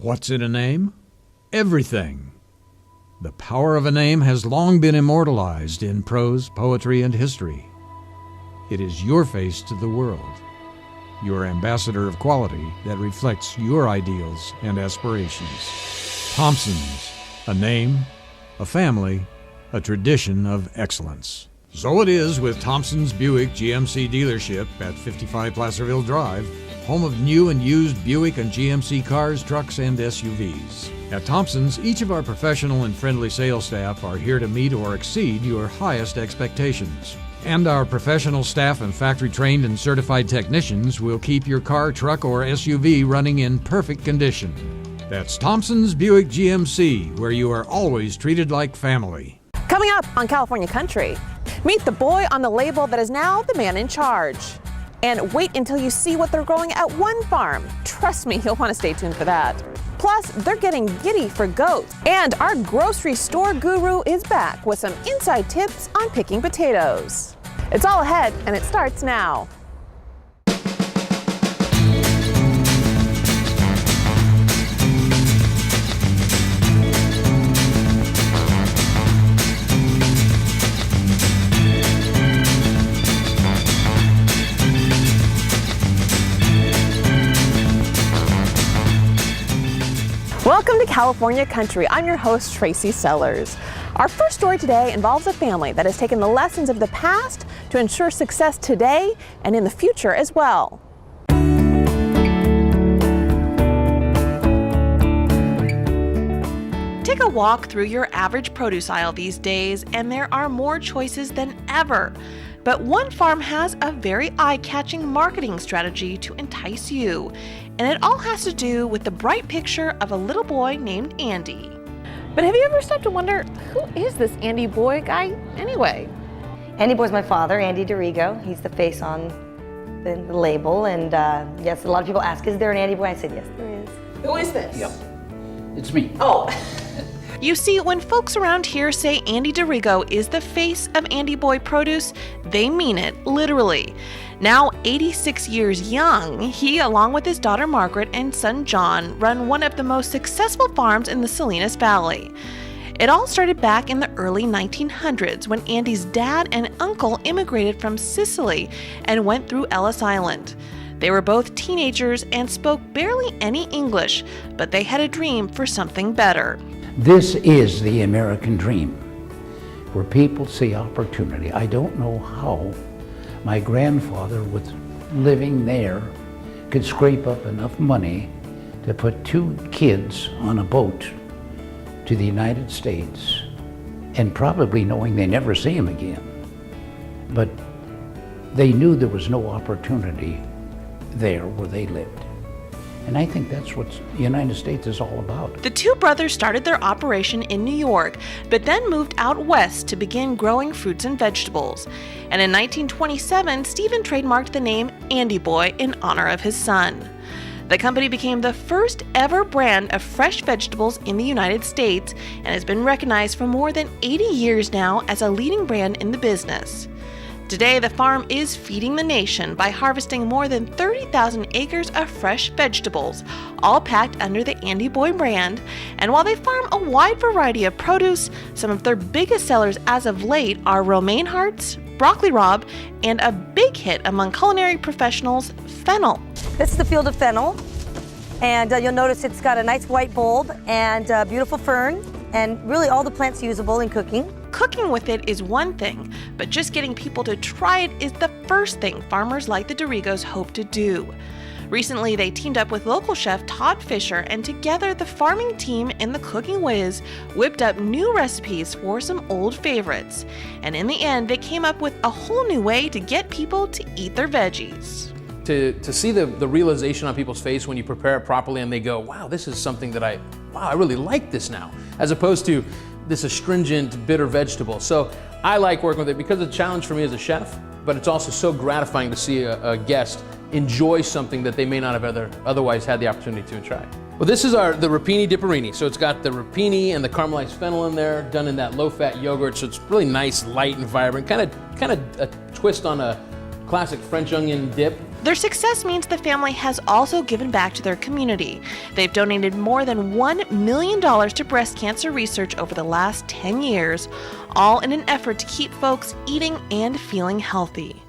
What's in a name? Everything. The power of a name has long been immortalized in prose, poetry, and history. It is your face to the world, your ambassador of quality that reflects your ideals and aspirations. Thompson's, a name, a family, a tradition of excellence. So it is with Thompson's Buick GMC dealership at 55 Placerville Drive, home of new and used Buick and GMC cars, trucks, and SUVs. At Thompson's, each of our professional and friendly sales staff are here to meet or exceed your highest expectations. And our professional staff and factory-trained and certified technicians will keep your car, truck, or SUV running in perfect condition. That's Thompson's Buick GMC, where you are always treated like family. Coming up on California Country, meet the boy on the label that is now the man in charge. And wait until you see what they're growing at one farm. Trust me, you'll want to stay tuned for that. Plus, they're getting giddy for goats. And our grocery store guru is back with some inside tips on picking potatoes. It's all ahead, and it starts now. Welcome to California Country. I'm your host, Tracy Sellers. Our first story today involves a family that has taken the lessons of the past to ensure success today and in the future as well. Take a walk through your average produce aisle these days, and there are more choices than ever. But one farm has a very eye-catching marketing strategy to entice you, and it all has to do with the bright picture of a little boy named Andy. But have you ever stopped to wonder, who is this Andy Boy guy anyway? Andy Boy's my father, Andy DeRigo. He's the face on the label, and yes, a lot of people ask, is there an Andy Boy? I said, yes, there is. Who is this? Yep, it's me. Oh. You see, when folks around here say Andy DeRigo is the face of Andy Boy Produce, they mean it, literally. Now 86 years young, he, along with his daughter Margaret and son John, run one of the most successful farms in the Salinas Valley. It all started back in the early 1900s when Andy's dad and uncle immigrated from Sicily and went through Ellis Island. They were both teenagers and spoke barely any English, but they had a dream for something better. This is the American dream, where people see opportunity. I don't know how my grandfather, with living there, could scrape up enough money to put 2 kids on a boat to the United States, and probably knowing they never see him again. But they knew there was no opportunity there where they lived. And I think that's what the United States is all about. The 2 brothers started their operation in New York, but then moved out west to begin growing fruits and vegetables. And in 1927, Stephen trademarked the name Andy Boy in honor of his son. The company became the first ever brand of fresh vegetables in the United States and has been recognized for more than 80 years now as a leading brand in the business. Today, the farm is feeding the nation by harvesting more than 30,000 acres of fresh vegetables, all packed under the Andy Boy brand. And while they farm a wide variety of produce, some of their biggest sellers as of late are romaine hearts, broccoli rabe, and a big hit among culinary professionals, fennel. This is the field of fennel, and you'll notice it's got a nice white bulb and a beautiful fern, and really all the plants usable in cooking. Cooking with it is one thing, but just getting people to try it is the first thing farmers like the DeRigos hope to do. Recently, they teamed up with local chef Todd Fisher, and together the farming team and the Cooking Whiz whipped up new recipes for some old favorites. And in the end, they came up with a whole new way to get people to eat their veggies. To see the realization on people's face when you prepare it properly and they go, wow, this is something that I really like this now, as opposed to this astringent, bitter vegetable. So I like working with it because it's a challenge for me as a chef, but it's also so gratifying to see a guest enjoy something that they may not have otherwise had the opportunity to try. Well, this is the rapini dipperini. So it's got the rapini and the caramelized fennel in there, done in that low-fat yogurt. So it's really nice, light, and vibrant. Kind of a twist on a classic French onion dip. Their success means the family has also given back to their community. They've donated more than $1 million to breast cancer research over the last 10 years, all in an effort to keep folks eating and feeling healthy.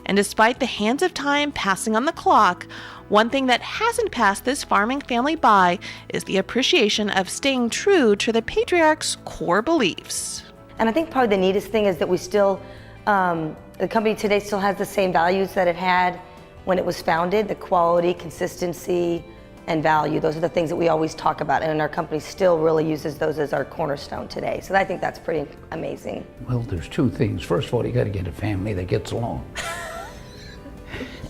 And despite the hands of time passing on the clock, one thing that hasn't passed this farming family by is the appreciation of staying true to the patriarch's core beliefs. And I think probably the neatest thing is that we still, the company today still has the same values that it had when it was founded, the quality, consistency, and value. Those are the things that we always talk about, and our company still really uses those as our cornerstone today. So I think that's pretty amazing. Well, there's two things. First of all, you got to get a family that gets along.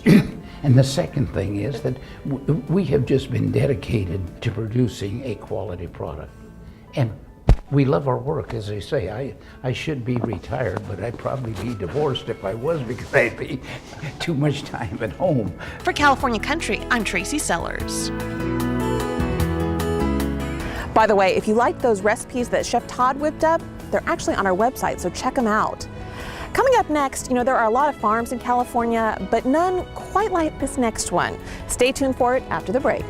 And the second thing is that we have just been dedicated to producing a quality product. And we love our work, as I say. I should be retired, but I'd probably be divorced if I was, because I'd be too much time at home. For California Country, I'm Tracy Sellers. By the way, if you like those recipes that Chef Todd whipped up, they're actually on our website, so check them out. Coming up next, there are a lot of farms in California, but none quite like this next one. Stay tuned for it after the break.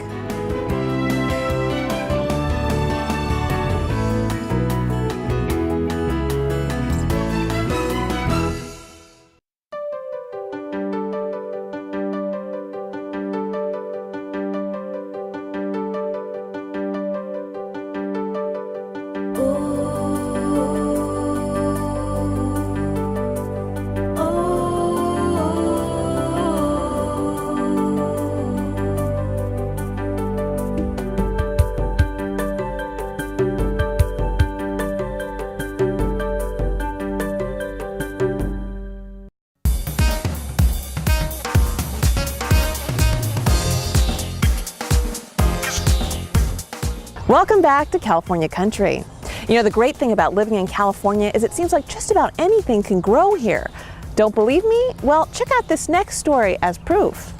Welcome back to California Country. The great thing about living in California is it seems like just about anything can grow here. Don't believe me? Well, check out this next story as proof.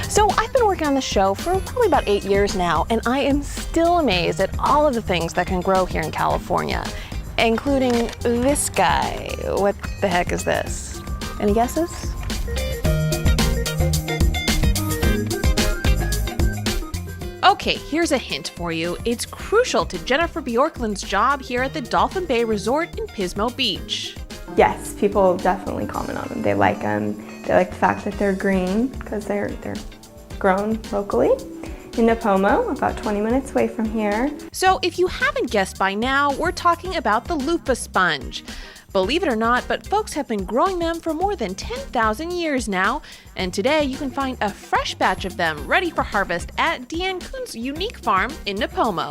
So I've been working on the show for probably about 8 years now, and I am still amazed at all of the things that can grow here in California, including this guy. What the heck is this? Any guesses? Okay, here's a hint for you. It's crucial to Jennifer Bjorklund's job here at the Dolphin Bay Resort in Pismo Beach. Yes, people definitely comment on them. They like them. They like the fact that they're green because they're grown locally in Napomo, about 20 minutes away from here. So if you haven't guessed by now, we're talking about the loofah sponge. Believe it or not, but folks have been growing them for more than 10,000 years now, and today you can find a fresh batch of them ready for harvest at Deanne Kuhn's unique farm in Napomo.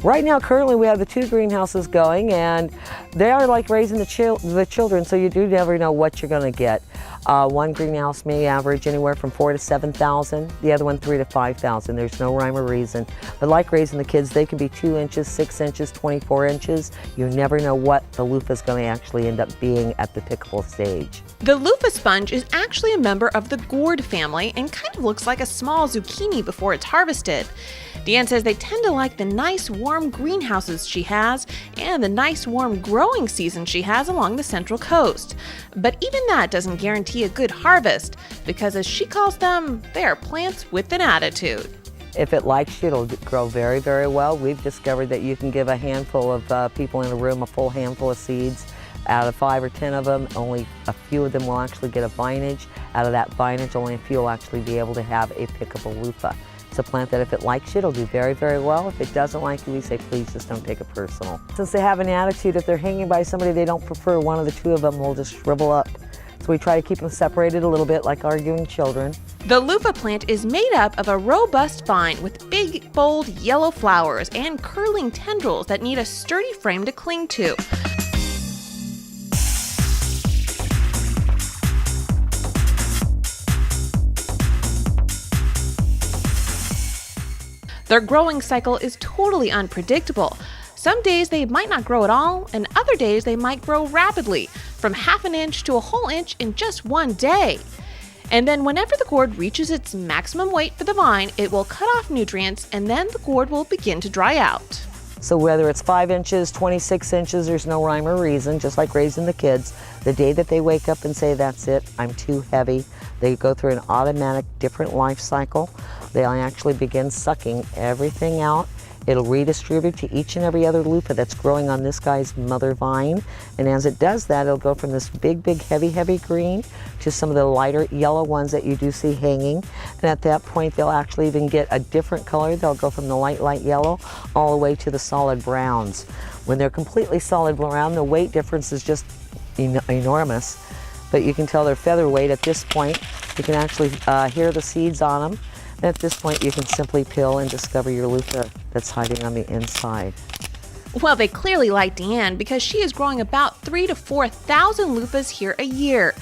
Right now, currently, we have the 2 greenhouses going, and they are like raising the children, so you do never know what you're going to get. One greenhouse may average anywhere from 4,000 to 7,000, the other one 3,000 to 5,000. There's no rhyme or reason. But like raising the kids, they can be 2 inches, 6 inches, 24 inches. You never know what the loofah is going to actually end up being at the pickable stage. The loofah sponge is actually a member of the gourd family and kind of looks like a small zucchini before it's harvested. Deanne says they tend to like the nice warm greenhouses she has and the nice warm growing season she has along the Central Coast. But even that doesn't guarantee a good harvest because, as she calls them, they are plants with an attitude. If it likes you, it'll grow very, very well. We've discovered that you can give a handful of people in a room a full handful of seeds. Out of 5 or 10 of them, only a few of them will actually get a vinage. Out of that vinage, only a few will actually be able to have a pickable loofah. It's a plant that if it likes you, it'll do very, very well. If it doesn't like you, we say, please just don't take it personal. Since they have an attitude, if they're hanging by somebody they don't prefer, one of the 2 of them will just shrivel up. So we try to keep them separated a little bit, like arguing children. The loofah plant is made up of a robust vine with big, bold yellow flowers and curling tendrils that need a sturdy frame to cling to. Their growing cycle is totally unpredictable. Some days they might not grow at all, and other days they might grow rapidly, from half an inch to a whole inch in just one day. And then whenever the gourd reaches its maximum weight for the vine, it will cut off nutrients and then the gourd will begin to dry out. So whether it's 5 inches, 26 inches, there's no rhyme or reason, just like raising the kids. The day that they wake up and say, that's it, I'm too heavy, they go through an automatic different life cycle. They'll actually begin sucking everything out. It'll redistribute to each and every other loofah that's growing on this guy's mother vine. And as it does that, it'll go from this big, big, heavy, heavy green to some of the lighter yellow ones that you do see hanging. And at that point, they'll actually even get a different color. They'll go from the light, light yellow all the way to the solid browns. When they're completely solid brown, the weight difference is just enormous. But you can tell they're featherweight at this point. You can actually hear the seeds on them. And at this point, you can simply peel and discover your loofah that's hiding on the inside. Well, they clearly like Deanne because she is growing about 3,000 to 4,000 loofahs here a year.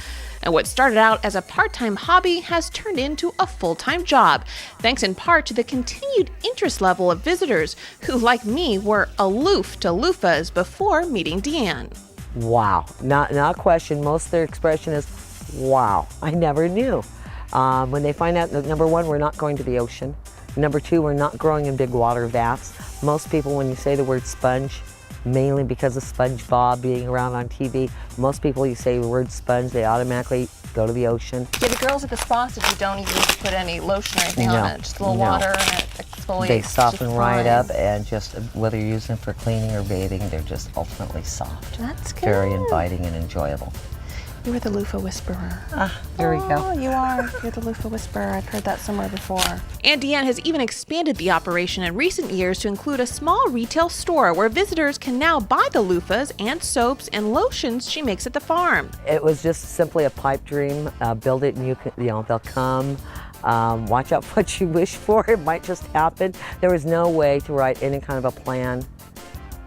And what started out as a part-time hobby has turned into a full-time job, thanks in part to the continued interest level of visitors who, like me, were aloof to loofahs before meeting Deanne. Wow, not a question. Most of their expression is, wow, I never knew. When they find out that, number one, we're not going to the ocean. Number two, we're not growing in big water vats. Most people, when you say the word sponge, mainly because of SpongeBob being around on TV, most people, you say the word sponge, they automatically go to the ocean. Yeah, the girls at the spa said you don't even put any lotion or anything on it, just a little water and it exfoliates. They soften right up, and just whether you're using them for cleaning or bathing, they're just ultimately soft. That's good. Very inviting and enjoyable. You were the loofah whisperer. There we go. Oh, you are. You're the loofah whisperer. I've heard that somewhere before. And Deanne has even expanded the operation in recent years to include a small retail store where visitors can now buy the loofahs and soaps and lotions she makes at the farm. It was just simply a pipe dream. Build it and they'll come. Watch out what you wish for. It might just happen. There was no way to write any kind of a plan.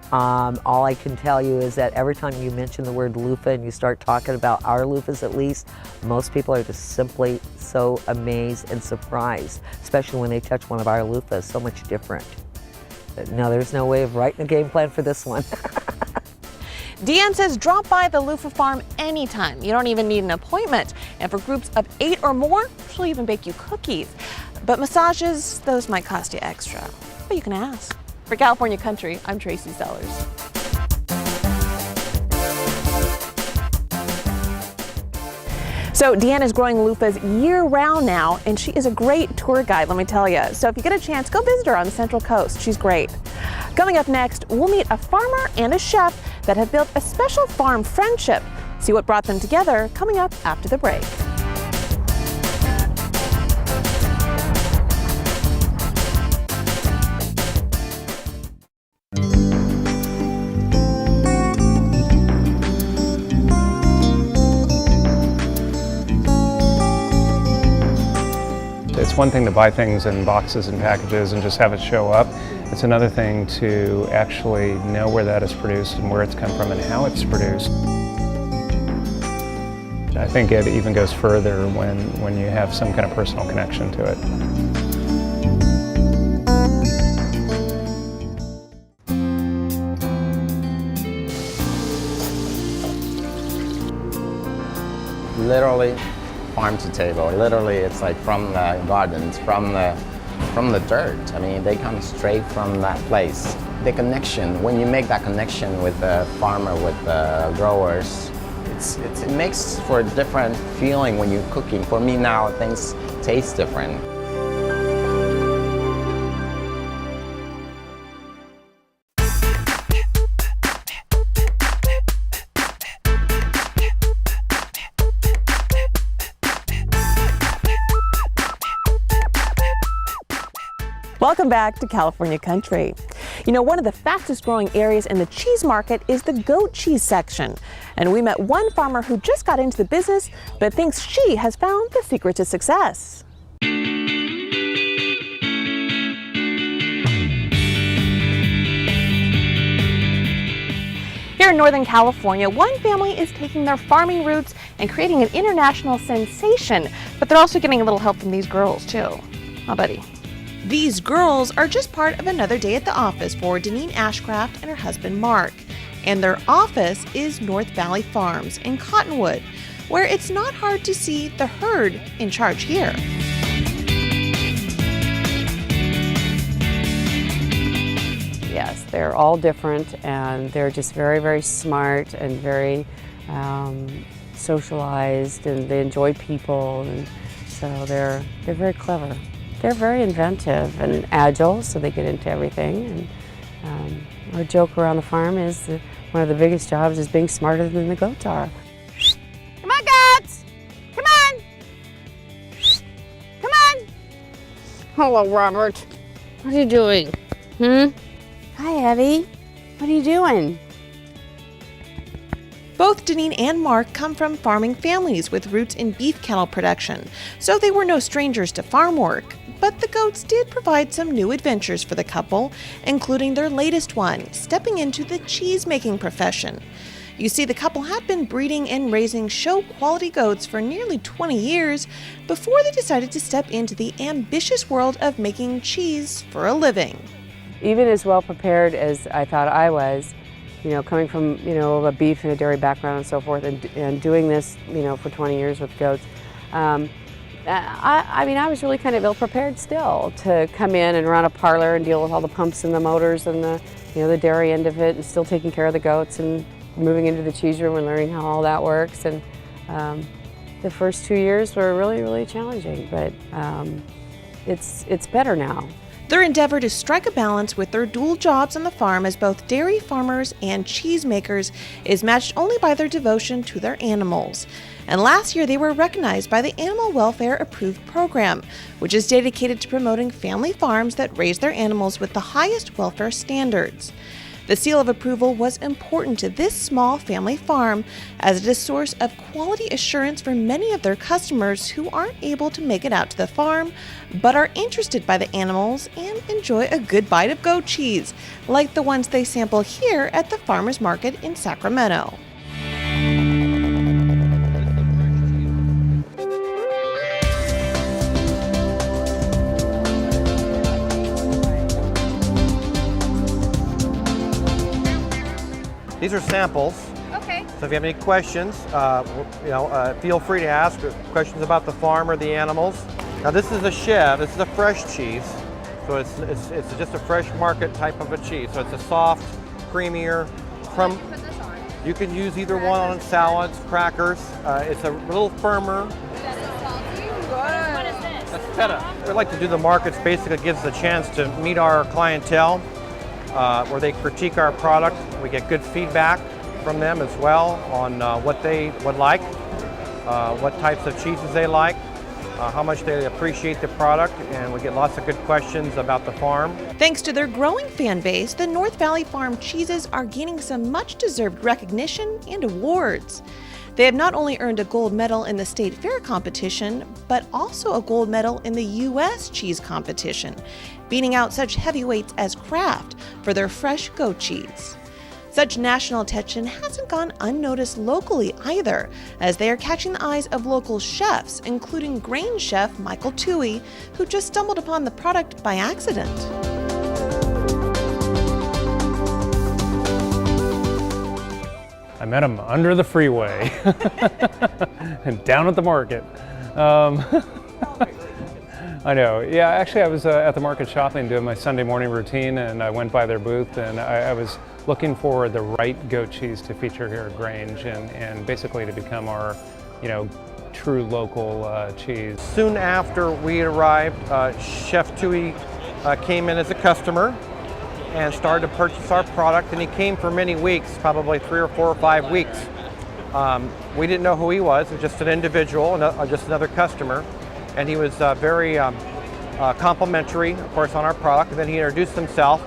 All I can tell you is that every time you mention the word loofah and you start talking about our loofahs at least, most people are just simply so amazed and surprised, especially when they touch one of our loofahs, so much different. But no, there's no way of writing a game plan for this one. Deanne says drop by the loofah farm anytime. You don't even need an appointment. And for groups of 8 or more, she'll even bake you cookies. But massages, those might cost you extra. But you can ask. For California Country, I'm Tracy Sellers. So Deanne is growing loofahs year-round now, and she is a great tour guide, let me tell you. So if you get a chance, go visit her on the Central Coast. She's great. Coming up next, we'll meet a farmer and a chef that have built a special farm friendship. See what brought them together coming up after the break. It's one thing to buy things in boxes and packages and just have it show up. It's another thing to actually know where that is produced and where it's come from and how it's produced. I think it even goes further when you have some kind of personal connection to it. Literally farm to table. Literally, it's like from the gardens, from the dirt. I mean, they come straight from that place. The connection, when you make that connection with the farmer, with the growers, it makes for a different feeling when you're cooking. For me now, things taste different. Welcome back to California Country. You know, one of the fastest growing areas in the cheese market is the goat cheese section. And we met one farmer who just got into the business, but thinks she has found the secret to success. Here in Northern California, one family is taking their farming roots and creating an international sensation, but they're also getting a little help from these girls too. Oh, buddy. These girls are just part of another day at the office for Deneen Ashcraft and her husband Mark. And their office is North Valley Farms in Cottonwood, where it's not hard to see the herd in charge here. Yes, they're all different, and they're just very, very smart and very socialized, and they enjoy people, and so they're very clever. They're very inventive and agile, so they get into everything. And our joke around the farm is that one of the biggest jobs is being smarter than the goats are. Come on, goats! Come on! Come on! Hello, Robert. What are you doing? Hi, Eddie. What are you doing? Both Deneen and Mark come from farming families with roots in beef cattle production, so they were no strangers to farm work. But the goats did provide some new adventures for the couple, including their latest one, stepping into the cheese-making profession. You see, the couple had been breeding and raising show-quality goats for nearly 20 years before they decided to step into the ambitious world of making cheese for a living. Even as well prepared as I thought I was, you know, coming from, you know, a beef and a dairy background and so forth, and doing this, you know, for 20 years with goats, I mean, I was really kind of ill-prepared still to come in and run a parlor and deal with all the pumps and the motors and the, you know, the dairy end of it, and still taking care of the goats and moving into the cheese room and learning how all that works. And the first 2 years were really, really challenging, but it's better now. Their endeavor to strike a balance with their dual jobs on the farm as both dairy farmers and cheesemakers is matched only by their devotion to their animals. And last year they were recognized by the Animal Welfare Approved Program, which is dedicated to promoting family farms that raise their animals with the highest welfare standards. The seal of approval was important to this small family farm, as it is a source of quality assurance for many of their customers who aren't able to make it out to the farm, but are interested by the animals and enjoy a good bite of goat cheese, like the ones they sample here at the farmers market in Sacramento. These are samples. Okay. So if you have any questions, feel free to ask questions about the farm or the animals. Now this is a chev. This is a fresh cheese. So it's just a fresh market type of a cheese. So it's a soft, creamier. Put this on. You can use either one on salads, crackers. It's a little firmer. What is this? That's feta. We like to do the markets. Basically, gives us a chance to meet our clientele, where they critique our product. We get good feedback from them as well on what they would like, what types of cheeses they like, how much they appreciate the product, and we get lots of good questions about the farm. Thanks to their growing fan base, the North Valley Farm cheeses are gaining some much-deserved recognition and awards. They have not only earned a gold medal in the state fair competition, but also a gold medal in the U.S. cheese competition, beating out such heavyweights as Kraft for their fresh goat cheese. Such national attention hasn't gone unnoticed locally either, as they are catching the eyes of local chefs, including grain chef Michael Toohey, who just stumbled upon the product by accident. I met him under the freeway and down at the market. I know. Yeah, actually I was at the market shopping doing my Sunday morning routine, and I went by their booth, and I was looking for the right goat cheese to feature here at Grange, and basically to become our, true local cheese. Soon after we arrived, Chef Toohey came in as a customer and started to purchase our product, and he came for many weeks, probably 3 or 4 or 5 weeks. We didn't know who he was just an individual, just another customer, and he was very complimentary, of course, on our product. And then he introduced himself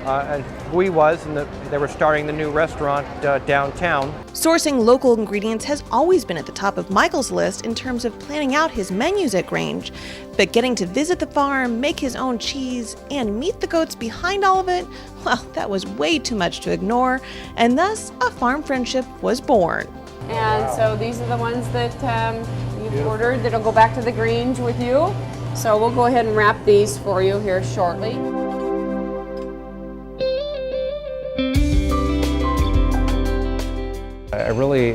and who he was, and they were starting the new restaurant downtown. Sourcing local ingredients has always been at the top of Michael's list in terms of planning out his menus at Grange, but getting to visit the farm, make his own cheese, and meet the goats behind all of it, well, that was way too much to ignore, and thus a farm friendship was born. And so these are the ones that you've ordered that'll go back to the Grange with you. So we'll go ahead and wrap these for you here shortly. I really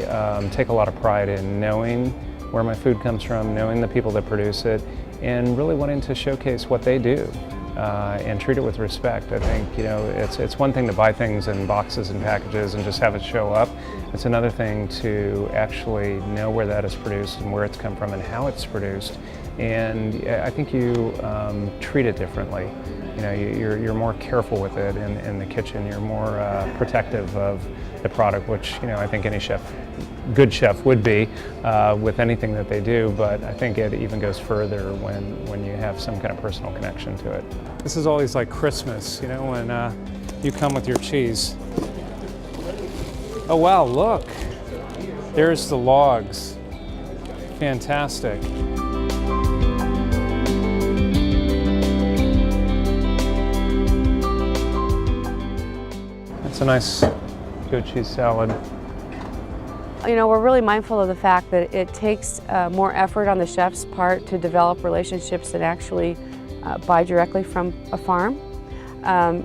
take a lot of pride in knowing where my food comes from, knowing the people that produce it, and really wanting to showcase what they do and treat it with respect. I think, you know, it's one thing to buy things in boxes and packages and just have it show up. It's another thing to actually know where that is produced and where it's come from and how it's produced. And I think you treat it differently. You know, you're more careful with it in the kitchen. You're more protective of the product, which, you know, I think any chef, good chef would be with anything that they do, but I think it even goes further when you have some kind of personal connection to it. This is always like Christmas, you know, when you come with your cheese. Oh wow, look, there's the logs. Fantastic. That's a nice goat cheese salad. You know, we're really mindful of the fact that it takes more effort on the chef's part to develop relationships and actually buy directly from a farm.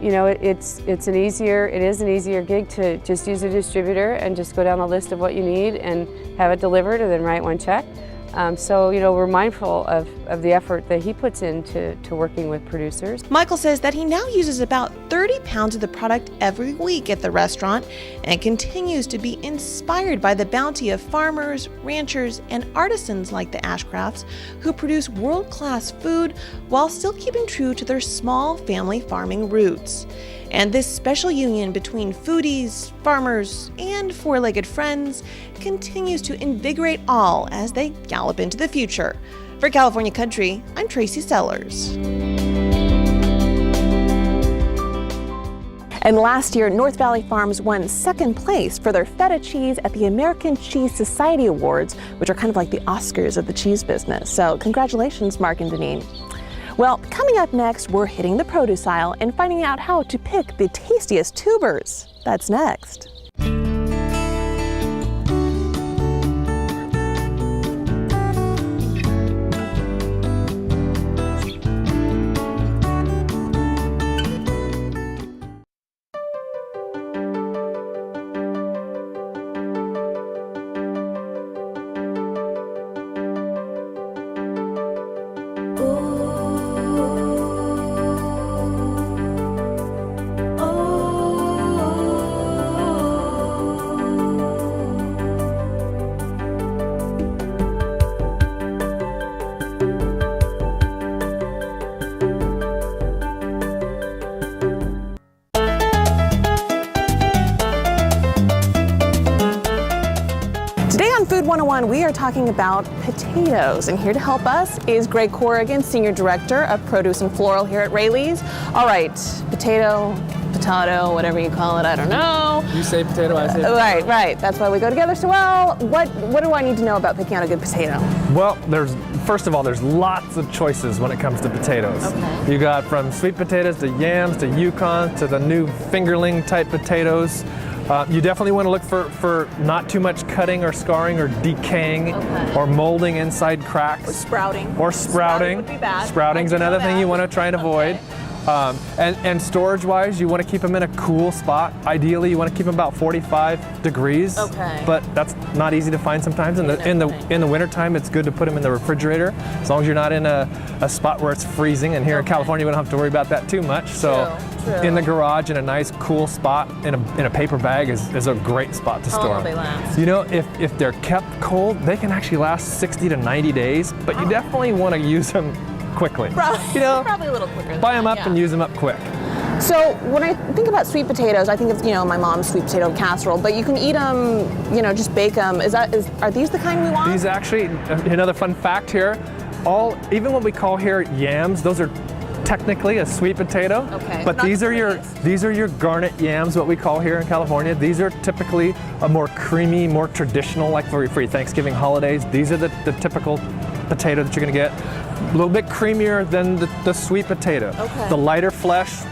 You know, it is an easier gig to just use a distributor and just go down the list of what you need and have it delivered and then write one check. So, you know, we're mindful of the effort that he puts into working with producers. Michael says that he now uses about 30 pounds of the product every week at the restaurant and continues to be inspired by the bounty of farmers, ranchers, and artisans like the Ashcrafts who produce world-class food while still keeping true to their small family farming roots. And this special union between foodies, farmers, and four-legged friends continues to invigorate all as they gallop into the future. For California Country, I'm Tracy Sellers. And last year, North Valley Farms won second place for their feta cheese at the American Cheese Society Awards, which are kind of like the Oscars of the cheese business. So congratulations, Mark and Deneen. Well, coming up next, we're hitting the produce aisle and finding out how to pick the tastiest tubers. That's next. Food 101, we are talking about potatoes, and here to help us is Greg Corrigan, Senior Director of Produce and Floral here at Raley's. All right, potato, whatever you call it, I don't know. You say potato, I say potato. Right, that's why we go together so well. What do I need to know about picking out a good potato? Well, first of all, there's lots of choices when it comes to potatoes. Okay. You got from sweet potatoes to yams to Yukon to the new fingerling type potatoes. You definitely want to look for not too much cutting or scarring or decaying or molding inside cracks. Or sprouting. Sprouting would be bad. Sprouting's another thing you want to try and avoid. And storage-wise, you want to keep them in a cool spot. Ideally, you want to keep them about 45 degrees. Okay. But that's not easy to find sometimes. In the wintertime, it's good to put them in the refrigerator, as long as you're not in a spot where it's freezing. And here in California, we don't have to worry about that too much. So in the garage, in a nice cool spot, in a paper bag is a great spot to store them. How long they last? You know, if they're kept cold, they can actually last 60 to 90 days. But you definitely want to use them quickly. Probably a little quicker. Buy them up and use them up quick. So when I think about sweet potatoes, I think of, my mom's sweet potato casserole, but you can eat them, just bake them. Are these the kind we want? These actually, another fun fact here, even what we call here yams, those are technically a sweet potato. Okay. But these are your garnet yams, what we call here in California. These are typically a more creamy, more traditional, like for your Thanksgiving holidays. These are the typical potato that you're gonna get. A little bit creamier than the sweet potato. Okay. The lighter flesh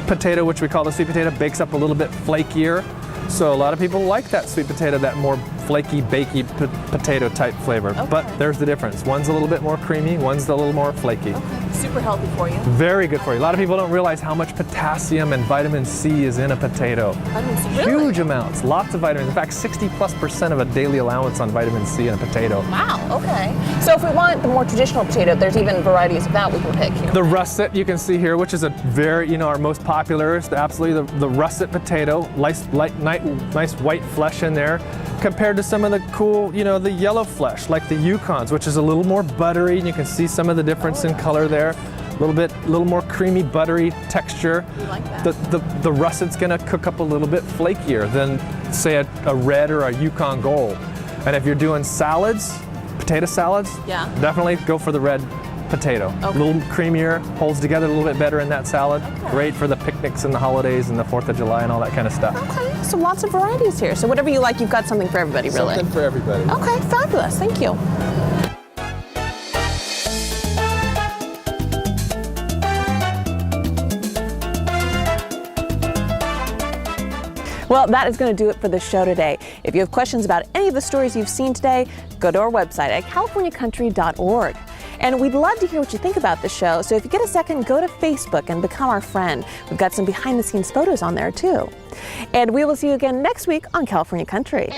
potato, which we call the sweet potato, bakes up a little bit flakier. So a lot of people like that sweet potato, that more flaky, bakey potato type flavor. Okay. But there's the difference. One's a little bit more creamy, one's a little more flaky. Okay. super healthy for you. Very good for you. A lot of people don't realize how much potassium and vitamin C is in a potato. Vitamin C, really? Huge amounts, lots of vitamins. In fact, 60+% of a daily allowance on vitamin C in a potato. Wow, okay. So if we want the more traditional potato, there's even varieties of that we can pick here. The russet you can see here, which is a very, our most popular, is absolutely the russet potato. Nice white flesh in there, compared to some of the cool, the yellow flesh, like the Yukons, which is a little more buttery, and you can see some of the difference in color there. A little more creamy, buttery texture. We like that. The russet's gonna cook up a little bit flakier than, say, a red or a Yukon Gold. And if you're doing salads, potato salads, definitely go for the red potato. Okay. A little creamier, holds together a little bit better in that salad. Okay. Great for the picnics and the holidays and the 4th of July and all that kind of stuff. Okay, so lots of varieties here. So whatever you like, you've got something for everybody, really. Something for everybody. Okay, fabulous. Thank you. Well, that is going to do it for the show today. If you have questions about any of the stories you've seen today, go to our website at californiacountry.org. And we'd love to hear what you think about the show, so if you get a second, go to Facebook and become our friend. We've got some behind-the-scenes photos on there, too. And we will see you again next week on California Country.